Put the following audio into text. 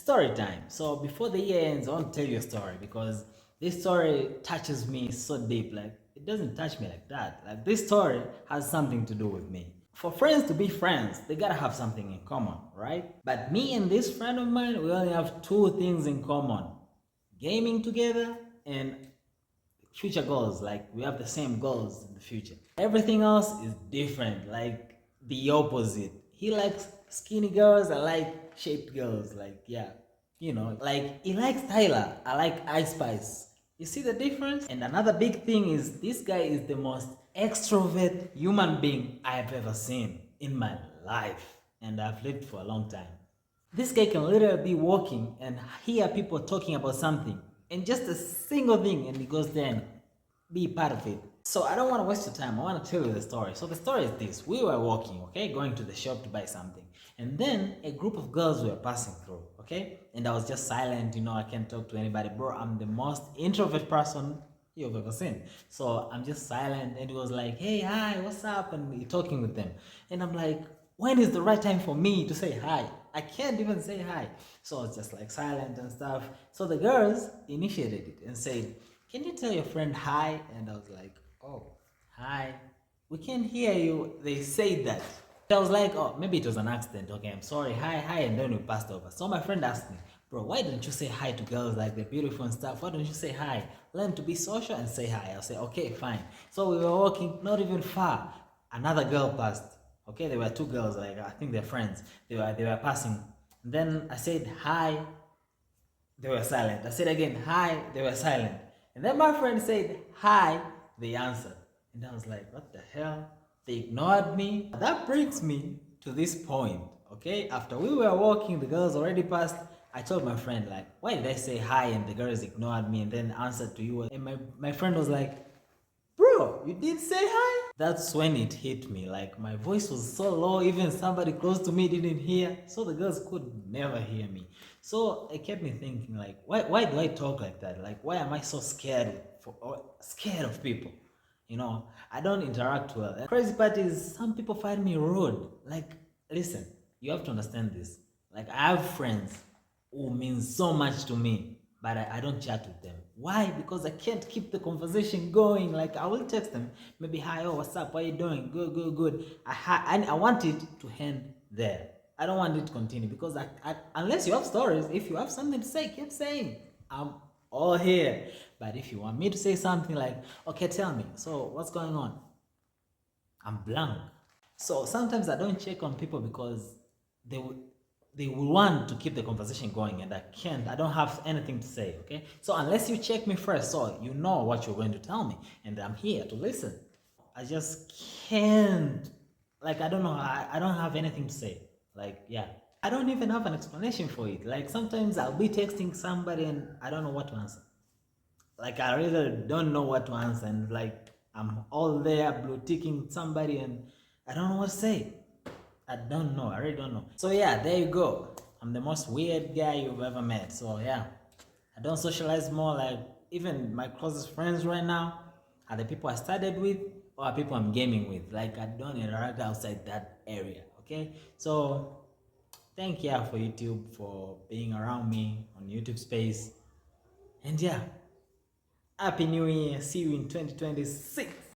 Story time. So before the year ends, I want to tell you a story because this story touches me so deep. Like it doesn't touch me like that. Like this story has something to do with me. For friends to be friends, they gotta have something in common, right? But me and this friend of mine, we only have two things in common: gaming together and future goals. Like we have the same goals in the future. Everything else is different, like the opposite. He likes skinny girls, I like shaped girls. Like, yeah, like he likes Tyler, I like Ice Spice. You see the difference? And another big thing is this guy is the most extrovert human being I've ever seen in my life, and I've lived for a long time. This guy can literally be walking and hear people talking about something and just a single thing, and he goes there and be part of it. So I don't want to waste your time. I want to tell you the story. So the story is this: we were walking, okay, going to the shop to buy something, and then a group of girls were passing through, okay, and I was just silent. I can't talk to anybody, bro. I'm the most introvert person you've ever seen. So I'm just silent, and he was like, "Hey, hi, what's up?" And he talking with them, and I'm like, when is the right time for me to say hi? I can't even say hi. So I was just like silent and stuff. So the girls initiated it and said, "Can you tell your friend hi?" And I was like, "Oh, hi. We can't hear you." They said that. I was like, "Oh, maybe it was an accident. Okay, I'm sorry. Hi, hi." And then we passed over. So my friend asked me, "Bro, why don't you say hi to girls like they're beautiful and stuff? Why don't you say hi? Learn to be social and say hi." I'll say, "Okay, fine." So we were walking not even far. Another girl passed. Okay, there were two girls, like I think they're friends. They were passing. And then I said hi, they were silent. I said again hi, they were silent. And then my friend said hi, they answered. And I was like, what the hell? They ignored me. That brings me to this point. Okay, after we were walking, the girls already passed. I told my friend, like, why did I say hi and the girls ignored me and then answered to you? And my friend was like, bro, you did say hi? That's when it hit me. Like my voice was so low, even somebody close to me didn't hear. So the girls could never hear me. So it kept me thinking, like, why do I talk like that? Like, why am I so scared of people? I don't interact well. The crazy part is some people find me rude. Like, listen, you have to understand this. Like, I have friends who mean so much to me, but I don't chat with them. Why? Because I can't keep the conversation going. Like, I will text them, maybe, hi, oh, what's up? What are you doing? Good, good, good. I want it to end there. I don't want it to continue because unless you have stories, if you have something to say, keep saying. I'm all here. But if you want me to say something like, okay, tell me, so what's going on? I'm blank. So sometimes I don't check on people because they will they will want to keep the conversation going, and I don't have anything to say. Okay, so unless you check me first, so you know what you're going to tell me, and I'm here to listen. I just can't, like, I don't know, I don't have anything to say. Like, yeah, I don't even have an explanation for it. Like sometimes I'll be texting somebody and I don't know what to answer. Like I really don't know what to answer, and like I'm all there blue ticking somebody and I don't know what to say. I don't know. I really don't know. So yeah, there you go. I'm the most weird guy you've ever met. So yeah, I don't socialize more. Like even my closest friends right now are the people I started with or are people I'm gaming with. Like I don't interact outside that area. Okay. So thank you for YouTube for being around me on YouTube space. And yeah, Happy New Year. See you in 2026.